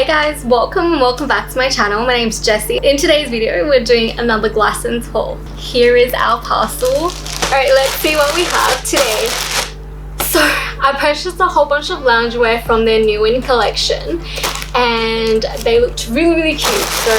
Hey guys, welcome back to my channel. My name's Jessie. In today's video, we're doing another Glassons haul. Here is our parcel. Alright, let's see what we have today. So, I purchased a whole bunch of loungewear from their new in collection and they looked really cute, so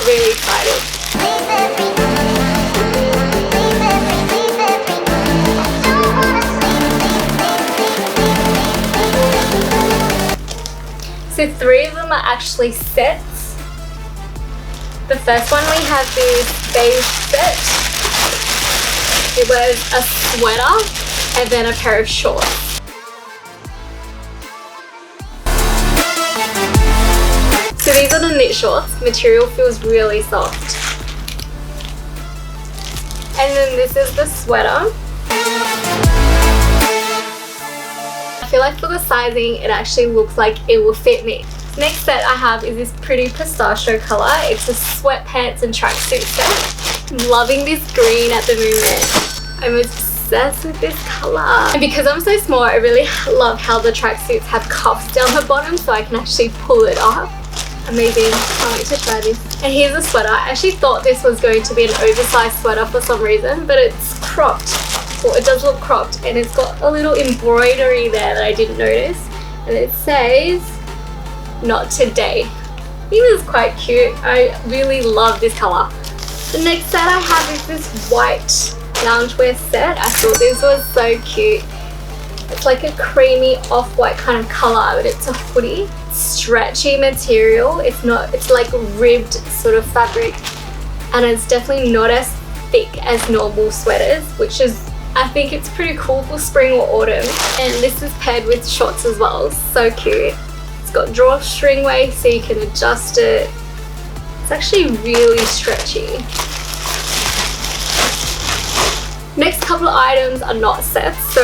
really excited. So 3 of them are actually sets. The first one we have this beige set. It was a sweater and then a pair of shorts. So these are the knit shorts. Material feels really soft. And then this is the sweater. I feel like for the sizing, it actually looks like it will fit me. Next set I have is this pretty pistachio color. It's a sweatpants and tracksuit set. I'm loving this green at the moment. I'm obsessed with this color. And because I'm so small, I really love how the tracksuits have cuffs down the bottom so I can actually pull it up. Amazing. Can't wait to try this. And here's a sweater. I actually thought this was going to be an oversized sweater for some reason, but it's cropped. Well, it does look cropped and it's got a little embroidery there that I didn't notice, and it says not today. I think this is quite cute. I really love this color. The next set I have is this white loungewear set. I thought this was so cute. It's like a creamy off-white kind of color, but it's a hoodie. Stretchy material. It's like ribbed sort of fabric, and it's definitely not as thick as normal sweaters, which is, I think it's pretty cool for spring or autumn. And this is paired with shorts as well. So cute. It's got drawstring waist so you can adjust it. It's actually really stretchy. Next couple of items are not sets. So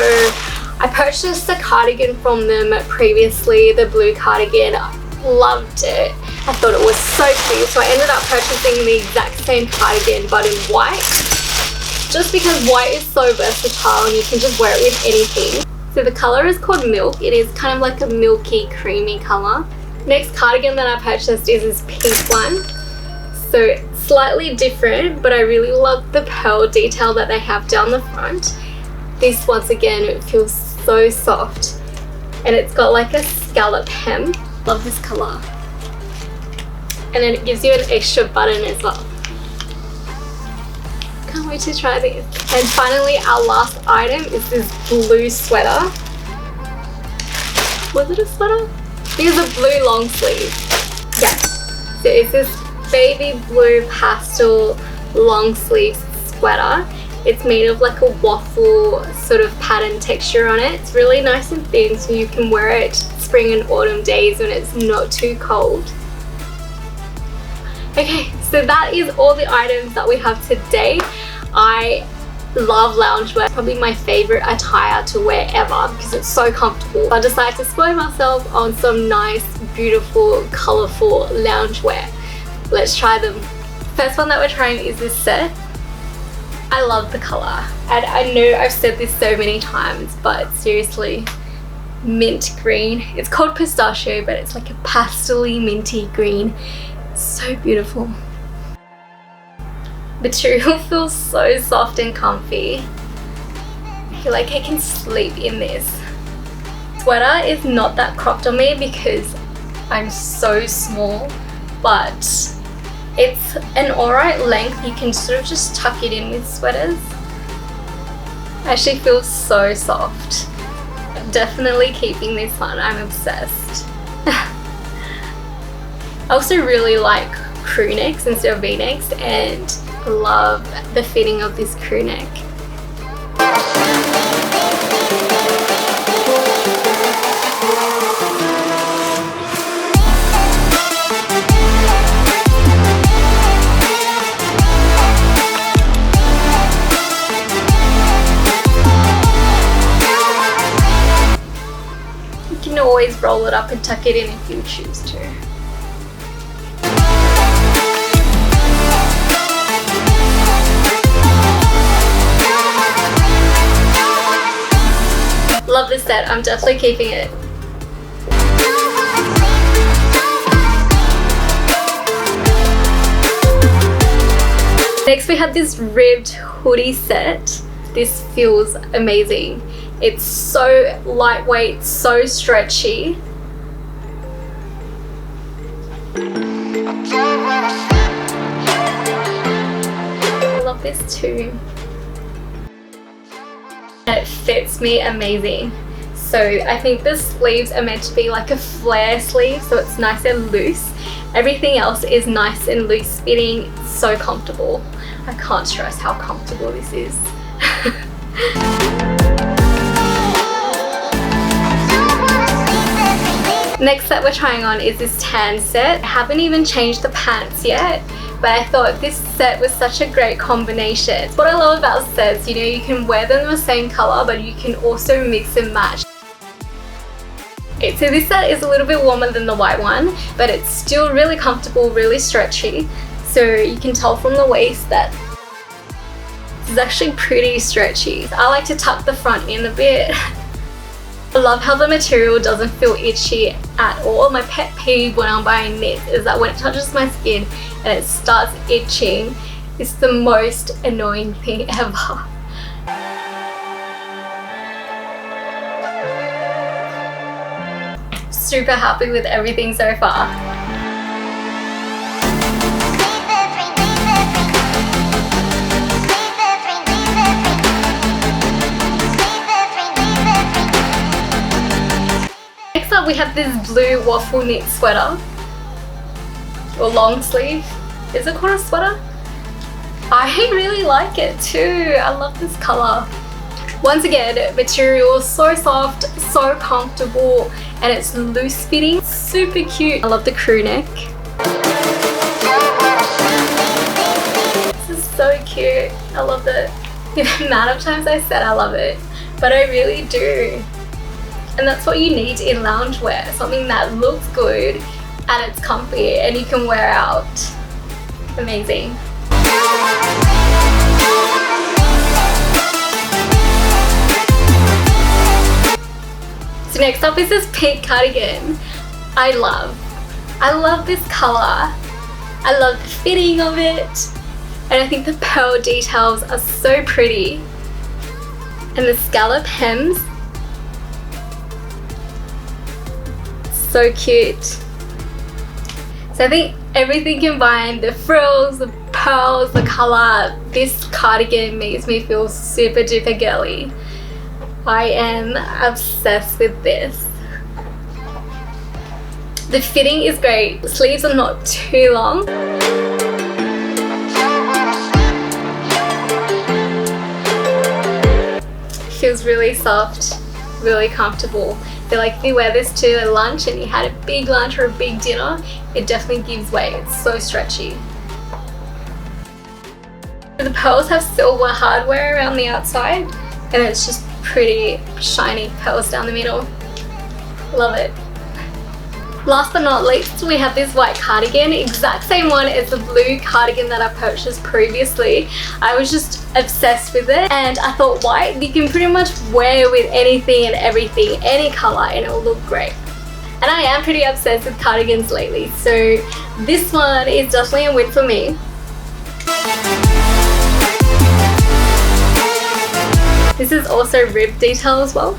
I purchased a cardigan from them previously, the blue cardigan. Loved it. I thought it was so cute. So I ended up purchasing the exact same cardigan but in white. Just because white is so versatile and you can just wear it with anything. So the color is called Milk. It is kind of like a milky, creamy color. Next cardigan that I purchased is this pink one. So slightly different, but I really love the pearl detail that they have down the front. This, once again, it feels so soft. And it's got like a scallop hem. Love this color. And then it gives you an extra button as well. Can't wait to try this. And finally, our last item is this blue sweater. Was it a sweater? These are blue long sleeve. Yeah. So it's this baby blue pastel long sleeve sweater. It's made of like a waffle sort of pattern texture on it. It's really nice and thin so you can wear it spring and autumn days when it's not too cold. Okay, so that is all the items that we have today. I love loungewear, probably my favorite attire to wear ever because it's so comfortable. I decided to spoil myself on some nice, beautiful, colorful loungewear. Let's try them. First one that we're trying is this set. I love the color, and I know I've said this so many times, but seriously, mint green. It's called Pistachio, but it's like a pastel-y minty green. So beautiful. Material feels so soft and comfy. I feel like I can sleep in this. Sweater is not that cropped on me because I'm so small, but it's an alright length. You can sort of just tuck it in with sweaters. Actually feels so soft. I'm definitely keeping this one. I'm obsessed. I also really like crew necks instead of v-necks, and love the fitting of this crew neck. You can always roll it up and tuck it in if you choose to. Love this set. I'm definitely keeping it. Next we have this ribbed hoodie set. This feels amazing. It's so lightweight, so stretchy. I love this too. And it fits me amazing. So I think the sleeves are meant to be like a flare sleeve, so it's nice and loose. Everything else is nice and loose fitting, so comfortable. I can't stress how comfortable this is. Next set we're trying on is this tan set. I haven't even changed the pants yet, but I thought this set was such a great combination. What I love about sets, you know, you can wear them the same color, but you can also mix and match. Okay, so this set is a little bit warmer than the white one, but it's still really comfortable, really stretchy. So you can tell from the waist that it's actually pretty stretchy. I like to tuck the front in a bit. I love how the material doesn't feel itchy at all. My pet peeve when I'm buying knits is that when it touches my skin and it starts itching, it's the most annoying thing ever. Super happy with everything so far. Next up we have this blue waffle knit sweater, or long sleeve. Is it called a sweater? I really like it too. I love this color. Once again, material so soft, so comfortable, and it's loose fitting, super cute. I love the crew neck. This is so cute. I love the amount of times I said I love it, but I really do. And that's what you need in loungewear, something that looks good and it's comfy and you can wear out. Amazing. So next up is this pink cardigan. I love this color. I love the fitting of it. And I think the pearl details are so pretty. And the scallop hems. So cute. So I think everything combined, the frills, the pearls, the color, this cardigan makes me feel super duper girly. I am obsessed with this. The fitting is great. The sleeves are not too long. Feels really soft, really comfortable. I feel like if you wear this to a lunch and you had a big lunch or a big dinner, it definitely gives weight. It's so stretchy. The pearls have silver hardware around the outside and it's just pretty shiny pearls down the middle. Love it. Last but not least, we have this white cardigan, exact same one as the blue cardigan that I purchased previously. I was just obsessed with it and I thought white you can pretty much wear with anything and everything, any color, and it will look great. And I am pretty obsessed with cardigans lately, so this one is definitely a win for me. This is also rib detail as well.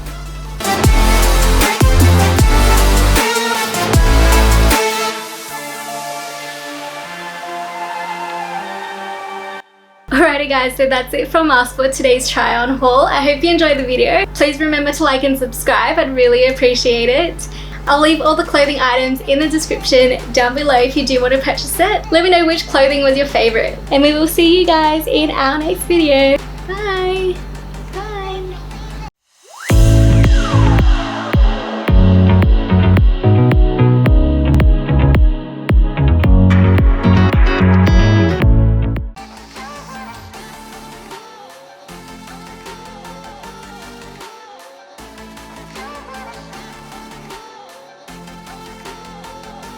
Alrighty guys, so that's it from us for today's try on haul. I hope you enjoyed the video. Please remember to like and subscribe, I'd really appreciate it. I'll leave all the clothing items in the description down below if you do want to purchase it. Let me know which clothing was your favorite, and we will see you guys in our next video.